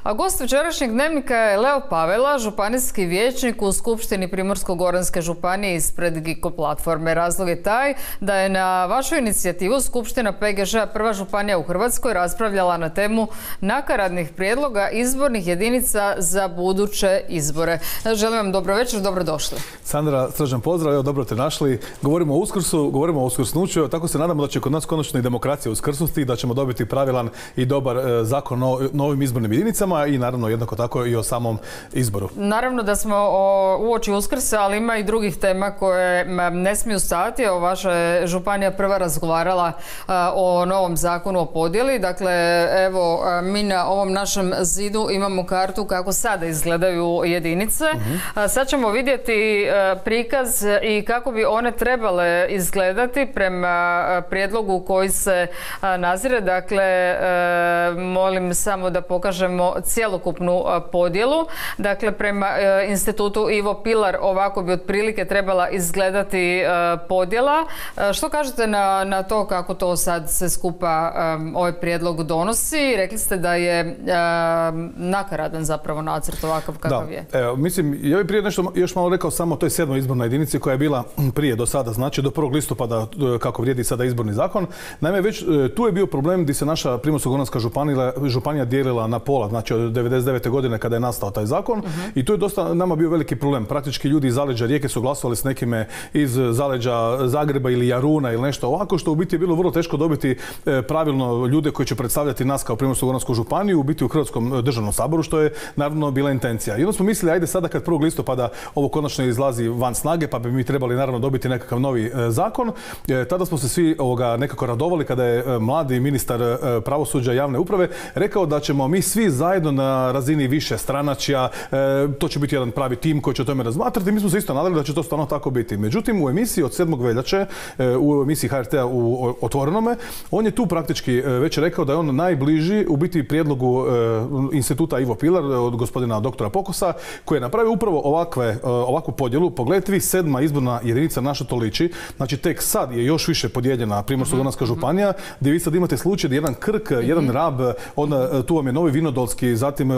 A gost večerašnjeg dnevnika je Leo Pavela, županijski vijećnik u Skupštini Primorsko-goranske županije ispred Giko platforme. Razlog je taj da je na vašu inicijativu Skupština PGŽ-a prva županija u Hrvatskoj raspravljala na temu nakaradnih prijedloga izbornih jedinica za buduće izbore. Želim vam dobro večer, dobrodošli. Sandra, srđan pozdrav, evo dobro te našli. Govorimo o Uskrsu, govorimo o uskrsnuću, tako se nadamo da će kod nas konačno i demokracija uskrsnuti i da ćemo dobiti pravilan i dobar zakon o novim izbornim jedinicama i naravno jednako tako i o samom izboru. Naravno da smo uoči Uskrsa, ali ima i drugih tema koje ne smiju stati. Vaša je županija prva razgovarala o novom zakonu o podjeli. Dakle, evo, mi na ovom našem zidu imamo kartu kako sada izgledaju jedinice. Sad ćemo vidjeti prikaz i kako bi one trebale izgledati prema prijedlogu koji se nazire. Dakle, molim samo da pokažemo cjelokupnu podjelu. Dakle, prema institutu Ivo Pilar ovako bi otprilike trebala izgledati podjela. Što kažete na to kako to sad se skupa ovaj prijedlog donosi? Rekli ste da je nakaradan zapravo nacrt ovakav kakav je. Evo, mislim, ja bih prije nešto još malo rekao samo o toj 7. izbornoj jedinici koja je bila prije do sada, znači do 1. listopada kako vrijedi sada izborni zakon. Naime, već tu je bio problem gdje se naša Primorsko-goranska županija dijelila na pola, znači od 99. godine kada je nastao taj zakon i tu je dosta nama bio veliki problem. Praktički ljudi iz zaleđa Rijeke su glasovali s nekime iz zaleđa Zagreba ili Jaruna ili nešto ovako, što u biti je bilo vrlo teško dobiti pravilno ljude koji će predstavljati nas kao Primorsko-goransku županiju, u biti u Hrvatskom državnom saboru, što je naravno bila intencija. I onda smo mislili, ajde sada kad 1. listopada ovo konačno izlazi van snage, pa bi mi trebali naravno dobiti nekakav novi zakon. Tada smo se svi nekako radovali kada je mladi ministar pravosuđa i javne uprave rekao da ćemo mi svi zajedno na razini više stranačja, to će biti jedan pravi tim koji će o tome razmatrati. Mi smo se isto nadali da će to stvarno tako biti. Međutim, u emisiji od 7. veljače, u emisiji HRT-a u Otvorenome, on je tu praktički već rekao da je on najbliži u biti prijedlogu instituta Ivo Pilar od gospodina doktora Pokosa, koji je napravio upravo ovakvu podjelu. Pogledajte vi, 7. izborna jedinica naša to liči. Znači, tek sad je još više podijeljena Primorsko-goranska županija, gdje vi sad imate slučaj da jedan Krk, jedan Rab, onda tu vam je Novi Vinodolski, zatim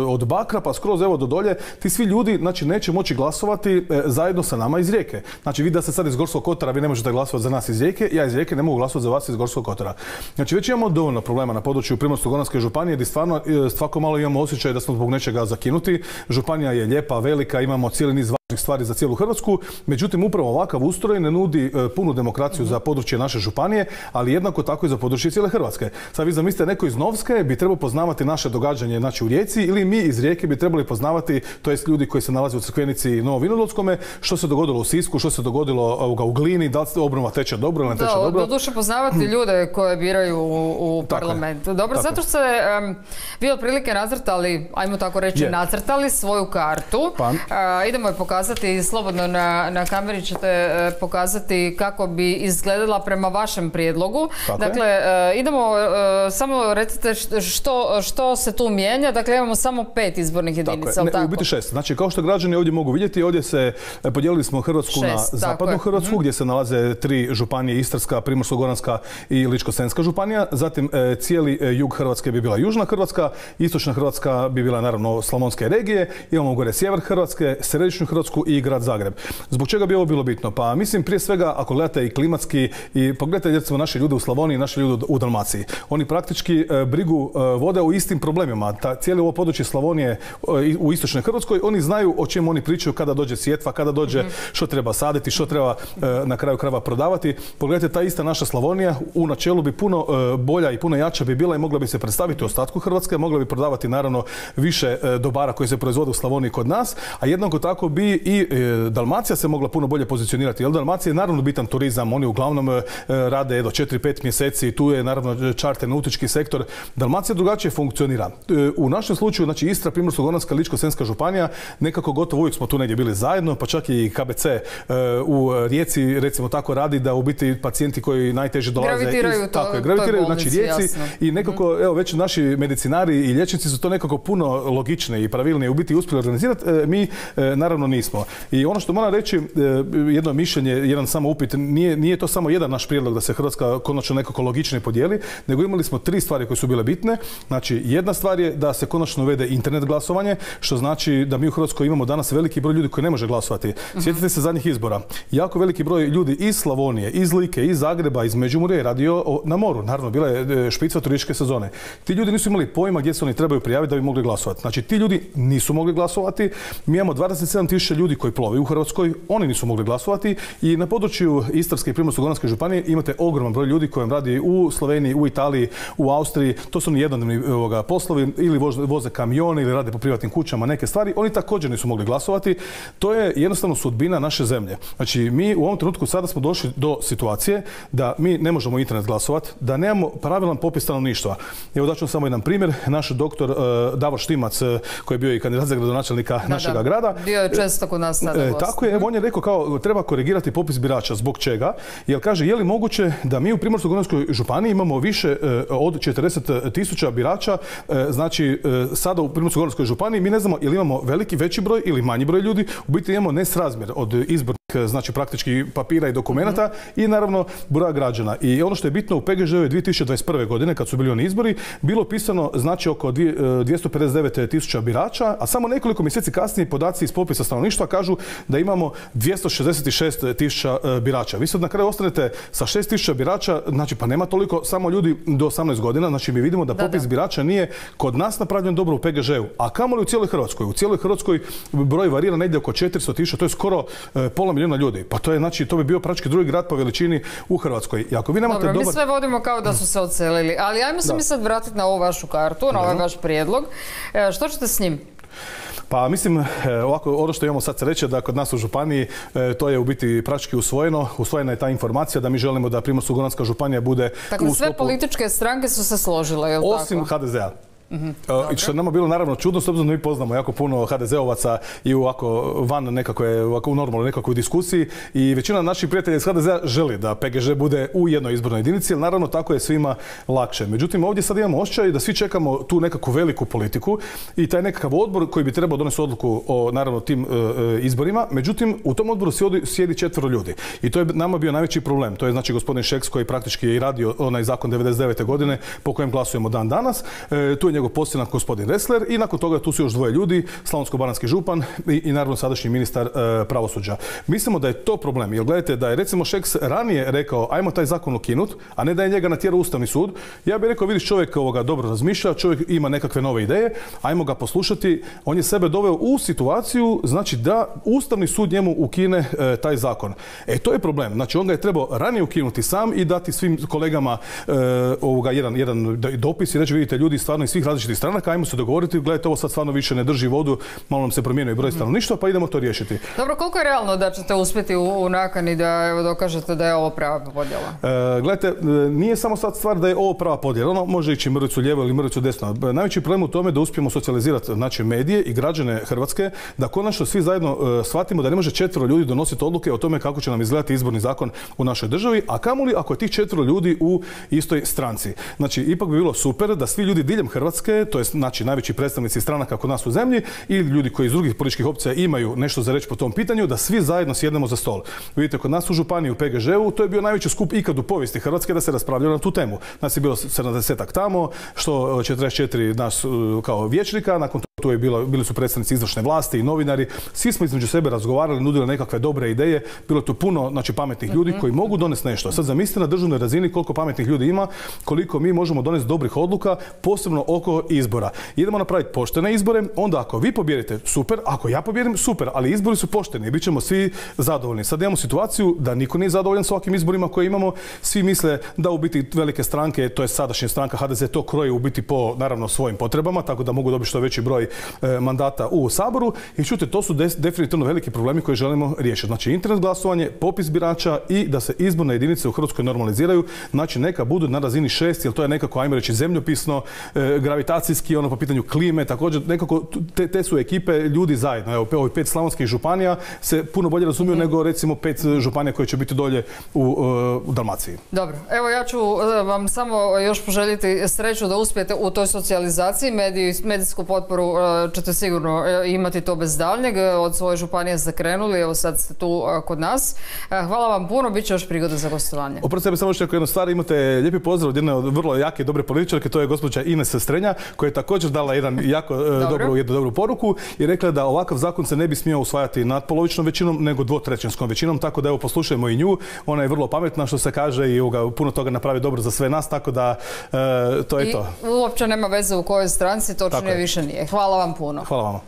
od Bakra pa skroz evo do dolje. Ti svi ljudi, znači, neće moći glasovati zajedno sa nama iz Rijeke. Znači, vi da ste sad iz Gorskog kotara, vi ne možete glasovati za nas iz Rijeke, ja iz Rijeke ne mogu glasovati za vas iz Gorskog kotara. Znači, već imamo dovoljno problema na području Primorsko-goranske županije, gdje stvarno svako malo imamo osjećaj da smo zbog nečega zakinuti. Županija je lijepa, velika, imamo cijeli niz stvari za cijelu Hrvatsku, međutim upravo ovakav ustroj ne nudi punu demokraciju za područje naše županije, ali jednako tako i za područje cijele Hrvatske. Sad vi zamislite, neko iz Novske bi trebao poznavati naše događanje, znači u Rijeci, ili mi iz Rijeke bi trebali poznavati, to jest ljudi koji se nalaze u Crkvenici Novo Vinodolskome, što se dogodilo u Sisku, što se dogodilo u Glini, da li obnova teče dobro ili ne teče dobro. Doduše poznavati ljude koje biraju u parlamentu. Dobro, zato što ste vi otprilike nacrtali, ajmo tako reći, nacrtali svoju kartu. Idemo je pokazati, slobodno na kameri ćete pokazati kako bi izgledala prema vašem prijedlogu. Dakle, idemo, samo recite što se tu mijenja. Dakle, imamo samo 5 izbornih jedinica. U biti 6. Znači, kao što građani ovdje mogu vidjeti, ovdje se podijelili smo Hrvatsku na zapadnu Hrvatsku, gdje se nalaze 3 županije, Istarska, Primorsko-goranska i Ličko-senjska županija. Zatim, cijeli jug Hrvatske bi bila južna Hrvatska, istočna Hrvatska bi bila naravno slavonske regije, imamo gore sjever Hrvatske, središnju Hrvatsku i grad Zagreb. Zbog čega bi ovo bilo bitno? Pa mislim, prije svega, ako gledate i klimatski, i pogledajte recimo naše ljude u Slavoniji, naše ljude u Dalmaciji. Oni praktički brigu vode o istim problemima. Cijelo ovo područje Slavonije u istočnoj Hrvatskoj, oni znaju o čemu oni pričaju kada dođe sjetva, kada dođe što treba saditi, što treba na kraju krajeva prodavati. Pogledajte, ta ista naša Slavonija u načelu bi puno bolja i puno jača bi bila i mogla bi se predstaviti u ostatku Hrvatske, mogla bi prodavati naravno više dobara koji se proizvode u Slavoniji kod nas, a jednako tako bi i Dalmacija se mogla puno bolje pozicionirati. Jer Dalmacija je naravno bitan turizam, oni uglavnom rade do 4-5 mjeseci, tu je naravno čarter nautički sektor. Dalmacija drugačije funkcionira. U našem slučaju, znači Istra, Primorsko-goranska, Ličko-senjska županija, nekako gotovo uvijek smo tu negdje bili zajedno, pa čak i KBC u Rijeci recimo tako radi da u biti pacijenti koji najteže dolaze gravitiraju znači Rijeci i nekako evo već naši medicinari i liječnici su to nekako puno logičnije i pravilnije u biti uspjeli organizirati. Mi naravno nismo. nismo. I ono što moram reći, jedno mišljenje, jedan samo upit, nije to samo jedan naš prijedlog da se Hrvatska konačno nekako logičnije podijeli, nego imali smo 3 stvari koje su bile bitne. Znači, jedna stvar je da se konačno uvede internet glasovanje, što znači da mi u Hrvatskoj imamo danas veliki broj ljudi koji ne može glasovati. Sjetite se zadnjih izbora. Jako veliki broj ljudi iz Slavonije, iz Like, iz Zagreba, iz Međimurja je radio na moru. Naravno, bila je špica turističke sezone. Ti ljudi nisu imali pojma gdje se oni trebaju prijaviti da bi mogli glasovati. Znači, ti ljudi nisu mogli glasovati. Mi imamo 27.000 ljudi koji plove u Hrvatskoj, oni nisu mogli glasovati i na području Istarske i Primorsko-goranske županije imate ogroman broj ljudi koji radi u Sloveniji, u Italiji, u Austriji. To su jednodnevni poslovi ili voze kamione ili rade po privatnim kućama neke stvari. Oni također nisu mogli glasovati. To je jednostavno sudbina naše zemlje. Znači, mi u ovom trenutku sada smo došli do situacije da mi ne možemo internet glasovati, da nemamo pravilan popis stanovništva. Evo daću vam samo jedan primjer. Naš doktor Davor Štimac, koji je bio i kandidat za gradonačelnika našega grada. Bio je često kod nas tada gost. Tako je, on je rekao kao treba korigirati popis birača. Zbog čega? Jer kaže, je li moguće da mi u Primorsko-goranskoj županiji imamo više od 40.000 birača, znači sada u Primorsko-goranskoj županiji mi ne znamo ili imamo veći broj ili manji broj ljudi, u biti imamo nesrazmjer od izbornih, znači praktički papira i dokumenata i naravno broja građana. I ono što je bitno u PGŽ-u je 2021. godine, kad su bili oni izbori, bilo pisano znači oko 259.000 birača, a samo nekoliko mjeseci kasnije podaci iz popisa stanovništva kažu da imamo 266.000 birača. Vi sad na kraju ostanete sa 6.000 birača, znači pa nema toliko samo ljudi do 18 godina, znači mi vidimo da popis birača nije kod nas napravljen dobro u PGŽ-u, a kamoli u cijeloj Hrvatskoj. U cijeloj Hrvatskoj broj varira negdje oko 400.000, to je skoro pola milijuna ljudi. Pa to je, znači, to bi bio praktički drugi grad po veličini u Hrvatskoj. I ako vi nemate Dobro, mi sve vodimo kao da su se odselili, ali ajmo se mi sad vratiti na ovu vašu kartu, na ovaj vaš prijedlog. Što ćete s njim? Pa mislim, ovako, ono što imamo sad se reći da kod nas u županiji to je u biti praktički usvojeno. Usvojena je ta informacija da mi želimo da Primorsko-goranska županija bude dakle, u sklopu... sve političke stranke su se složile, je li tako? Osim HDZ-a. I što nama bilo naravno čudno, s obzirom da mi poznamo jako puno HDZ-ovaca i ovako van nekakve, ovako u normalnoj nekakvoj diskusiji i većina naših prijatelja iz HDZ-a želi da PGŽ bude u jednoj izbornoj jedinici, jer naravno tako je svima lakše. Međutim, ovdje sad imamo osjećaj da svi čekamo tu nekakvu veliku politiku i taj nekakav odbor koji bi trebao donesti odluku o naravno tim izborima. Međutim, u tom odboru sjedi 4 ljudi. I to je nama bio najveći problem. To je znači gospodin Šeks koji praktički je i radio onaj zakon 99. godine po kojem glasujemo dan danas. Tu je njegov posljednjak gospodin Ressler i nakon toga tu su još 2 ljudi, slavonsko-baranjski župan i naravno sadašnji ministar pravosuđa. Mislimo da je to problem, jer gledajte da je recimo Šeks ranije rekao ajmo taj zakon ukinut, a ne da je njega natjerao Ustavni sud. Ja bih rekao, vidiš, čovjek dobro razmišlja, čovjek ima nekakve nove ideje, ajmo ga poslušati. On je sebe doveo u situaciju, znači da Ustavni sud njemu ukine taj zakon. To je problem. Znači on ga je trebao ranije ukinuti sam i dati svim kolegama jedan dopis i reći, vidite, ljudi stvarno iz svih različitih stranaka, ajmo se dogovoriti, gledajte, ovo sad stvarno više ne drži vodu, malo nam se promijenio i broj stanovništva, pa idemo to riješiti. Dobro, koliko je realno da ćete uspjeti u nakani da dokažete da je ovo prava podjela? Gledajte, nije samo sad stvar da je ovo prava podjela, ono može ići mrvicu lijevo ili mrvicu desno. Najveći problem u tome da uspijemo socijalizirati znači medije i građane Hrvatske, da konačno svi zajedno shvatimo da ne može 4 ljudi donositi odluke o tome kako će nam izgledati izborni zakon u našoj državi, a kamoli ako je tih 4 ljudi u istoj stranci. Znači, ipak bi bilo super da svi ljudi diljem Hrvatske, to je znači najveći predstavnici stranaka kod nas u zemlji i ljudi koji iz drugih političkih opcija imaju nešto za reći po tom pitanju, da svi zajedno sjednemo za stol. Vidite, kod nas u županiji u PGŽ-u to je bio najveći skup ikad u povijesti Hrvatske da se raspravljalo na tu temu. Nas je bilo 70-ak tamo, što 44 nas kao vijećnika, nakon tu je bili su predstavnici izvršne vlasti i novinari. Svi smo između sebe razgovarali, nudili nekakve dobre ideje. Bilo tu puno znači, pametnih ljudi koji mogu donesti nešto. Sad zamislite na državnoj razini koliko pametnih ljudi ima, koliko mi možemo donesti dobrih odluka, posebno oko izbora. Idemo napraviti poštene izbore, onda ako vi pobijedite, super, ako ja pobijedim, super, ali izbori su pošteni i bit ćemo svi zadovoljni. Sad imamo situaciju da niko nije zadovoljan s ovakvim izborima koje imamo. Svi misle da u biti velike stranke, to je sadašnja stranka HDZ, to kroji u biti po naravno svojim potrebama, tako da mogu dobiti što veći broj mandata u Saboru. I čujte, to su definitivno veliki problemi koje želimo riješiti. Znači internet glasovanje, popis birača i da se izborne jedinice u Hrvatskoj normaliziraju. Znači neka budu na razini 6, jer to je nekako, ajmo reći, zemljopisno, gravitacijski, ono po pitanju klime, također nekako te su ekipe ljudi zajedno. Evo, ovih 5 slavonskih županija se puno bolje razumiju nego recimo 5 županija koje će biti dolje u Dalmaciji. Dobro, evo ja ću vam samo još poželjeti sreću da uspijete u toj socijalizaciji, medijsku potporu ćete sigurno imati to bez daljnjeg. Od svoje županije ste krenuli, evo sad ste tu kod nas. Hvala vam puno, bit će još prigoda za gostovanje. Opravo sebi samo što jednu stvar, imate lijepi pozdrav od jedne vrlo jake i dobre političarke, to je gospođa Ines Strenja, koja je također dala jednu dobru poruku i rekla da ovakav zakon se ne bi smio usvajati nadpolovičnom većinom, nego dvotrećinskom većinom, tako da evo poslušajmo i nju. Ona je vrlo pametna što se kaže i puno toga napravi dobro za sve nas, tako da to je to. I uopće nema veze u kojoj stranci, točnije više nije. Hvala vam puno. Hvala vama.